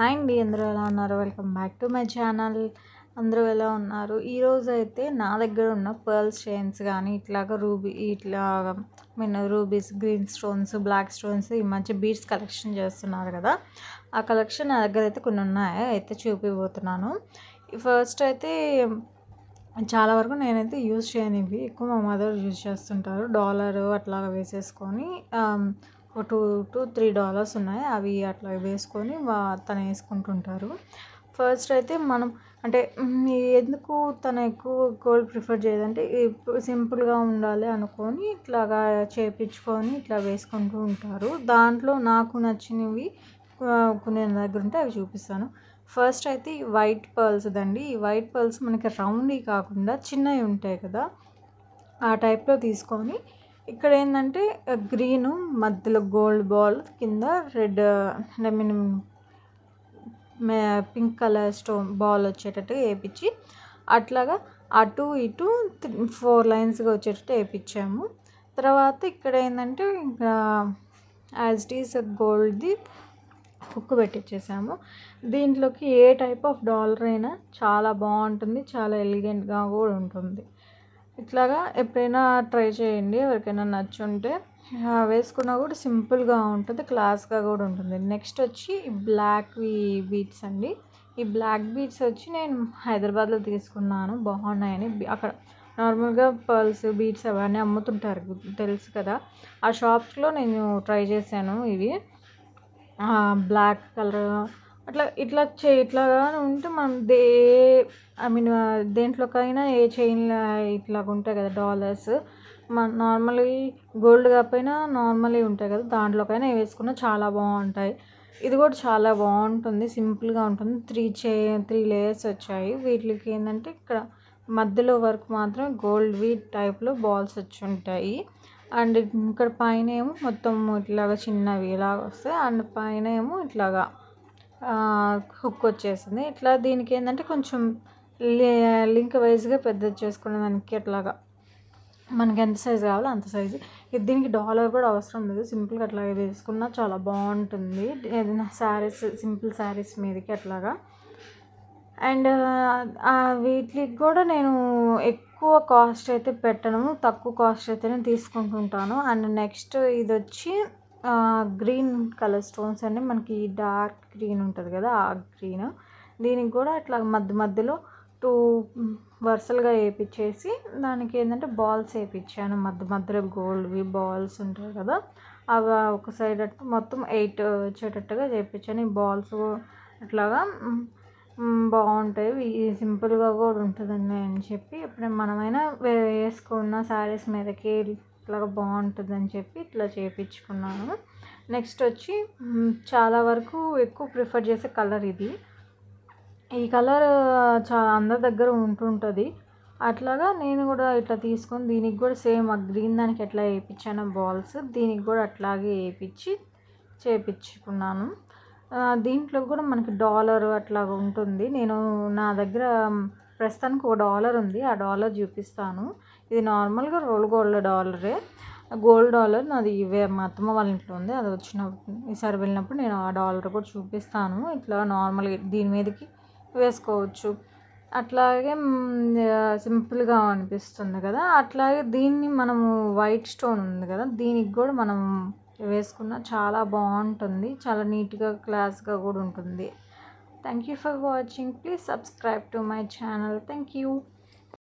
Hi అండి, అందరూ ఎలా ఉన్నారు? Welcome back to my channel. అందరూ ఎలా ఉన్నారు? ఈరోజు అయితే నా దగ్గర ఉన్న పర్ల్స్ చైన్స్ కానీ ఇట్లాగా rubies, green stones, black stones ఈ మధ్య బీడ్స్ కలెక్షన్ చేస్తున్నారు కదా, ఆ కలెక్షన్ నా దగ్గర అయితే కొన్ని ఉన్నాయి, అయితే చూపిపోతున్నాను. ఫస్ట్ అయితే చాలా వరకు నేనైతే యూజ్ చేయను, ఇవి ఎక్కువ మా మదర్ యూజ్ చేస్తుంటారు. డాలర్ అట్లాగా వేసేసుకొని ఒక $2-3 ఉన్నాయి, అవి అట్లా వేసుకొని తను వేసుకుంటుంటారు. ఫస్ట్ అయితే మనం అంటే ఎందుకు తను ఎక్కువ గోల్డ్ ప్రిఫర్ చేయదంటే సింపుల్గా ఉండాలి అనుకొని ఇట్లాగా చేయించుకొని ఇట్లా వేసుకుంటూ ఉంటారు. దాంట్లో నాకు నచ్చినవి కొన్ని దగ్గర ఉంటే అవి చూపిస్తాను. ఫస్ట్ అయితే ఈ వైట్ పర్ల్స్ దండి. ఈ వైట్ పర్ల్స్ మనకి రౌండ్వి కాకుండా చిన్నవి ఉంటాయి కదా, ఆ టైప్లో తీసుకొని ఇక్కడ ఏంటంటే గ్రీన్ మధ్యలో గోల్డ్ బాల్ కింద red pink colour stone ball వచ్చేటట్టు వేయించి అట్లాగా అటు ఇటు 4 లైన్స్గా వచ్చేటట్టు వేయించాము. తర్వాత ఇక్కడ ఏంటంటే ఇంకా యాజ్ ఇట్ ఈస్ గోల్డ్ది హుక్ పెట్టించేసాము. దీంట్లోకి ఏ టైప్ ఆఫ్ డాలర్ అయినా చాలా బాగుంటుంది, చాలా ఎలిగెంట్గా కూడా ఉంటుంది. ఇట్లాగా ఎప్పుడైనా ట్రై చేయండి, ఎవరికైనా నచ్చుంటే. వేసుకున్నా కూడా సింపుల్గా ఉంటుంది, క్లాస్గా కూడా ఉంటుంది. నెక్స్ట్ వచ్చి బ్లాక్ బీడ్స్ అండి. ఈ బ్లాక్ బీడ్స్ వచ్చి నేను హైదరాబాద్లో తీసుకున్నాను, బాగున్నాయని. అక్కడ నార్మల్గా పర్ల్స్, బీడ్స్ అవన్నీ అమ్ముతుంటారు తెలుసు కదా, ఆ షాప్స్లో నేను ట్రై చేశాను. ఇవి బ్లాక్ కలర్ ఇట్లాగా ఉంటే మనం దేంట్లోకైనా ఏ చైన్ ఇట్లాగా ఉంటాయి కదా డాలర్స్, మన నార్మల్గా గోల్డ్ కాకపోయినా నార్మల్గా ఉంటాయి కదా, దాంట్లోకైనా వేసుకున్నా చాలా బాగుంటాయి. ఇది కూడా చాలా బాగుంటుంది, సింపుల్గా ఉంటుంది. 3 లేయర్స్ వచ్చాయి. వీటికి ఏంటంటే ఇక్కడ మధ్యలో వరకు మాత్రం గోల్డ్వి టైప్లో బాల్స్ వచ్చి ఉంటాయి. అండ్ ఇక్కడ పైన ఏమో మొత్తం ఇట్లాగా చిన్నవి ఇలాగ వస్తాయి, అండ్ పైన ఏమో ఇట్లాగా హుక్ వచ్చేసింది. ఇట్లా దీనికి ఏంటంటే కొంచెం లింక్ వైజ్గా పెద్దది చేసుకునే దానికి అట్లాగా మనకి ఎంత సైజు కావాలో అంత సైజు. దీనికి డాలర్ కూడా అవసరం లేదు, సింపుల్గా అట్లా వేసుకున్నా చాలా బాగుంటుంది. ఏదైనా శారీస్, సింపుల్ శారీస్ మీదకి అట్లాగా. అండ్ వీటికి కూడా నేను ఎక్కువ కాస్ట్ అయితే పెట్టను, తక్కువ కాస్ట్ అయితేనే తీసుకుంటుంటాను. అండ్ నెక్స్ట్ ఇది వచ్చి గ్రీన్ కలర్ స్టోన్స్ అండి. మనకి డార్క్ గ్రీన్ ఉంటుంది కదా, ఆ గ్రీన్. దీనికి కూడా ఇట్లా మధ్యలో 2 వరుసలుగా వేయించేసి దానికి ఏంటంటే బాల్స్ వేయించాను. మధ్యలో గోల్డ్వి బాల్స్ ఉంటాయి కదా, అవి ఒక సైడ్ మొత్తం 8 వచ్చేటట్టుగా చేయించాను. ఈ బాల్స్ అట్లాగా బాగుంటాయి, సింపుల్గా కూడా ఉంటుందని అని చెప్పి ఎప్పుడైనా మనమైనా వేసుకున్న శారీస్ మీదకి ఇట్లాగా బాగుంటుందని చెప్పి ఇట్లా చేయించుకున్నాను. నెక్స్ట్ వచ్చి చాలా వరకు ఎక్కువ ప్రిఫర్ చేసే కలర్ ఇది. ఈ కలర్ చాలా అందరి దగ్గర ఉంటుంటుంది. అట్లాగా నేను కూడా ఇట్లా తీసుకొని దీనికి కూడా సేమ్ ఆ గ్రీన్ దానికి ఎట్లా వేయించాను బాల్స్, దీనికి కూడా అట్లాగే వేయించి చేయించుకున్నాను. దీంట్లో కూడా మనకి డాలర్ అట్లాగా ఉంటుంది. నా దగ్గర ప్రస్తుతానికి $1 ఉంది, ఆ డాలర్ చూపిస్తాను. ఇది నార్మల్గా రోల్ గోల్డ్ డాలరే, గోల్డ్ డాలర్. నాది మా అత్తమ్మ వాళ్ళ ఇంట్లో ఉంది, అది ఈసారి వెళ్ళినప్పుడు నేను ఆ డాలర్ కూడా చూపిస్తాను. ఇట్లా నార్మల్గా దీని మీదకి వేసుకోవచ్చు, అట్లాగే సింపుల్గా అనిపిస్తుంది కదా. అట్లాగే దీన్ని మనము వైట్ స్టోన్ ఉంది కదా, దీనికి కూడా మనం వేసుకున్న చాలా బాగుంటుంది, చాలా నీట్గా క్లాస్గా కూడా ఉంటుంది. Thank you for watching. Please subscribe to my channel. Thank you.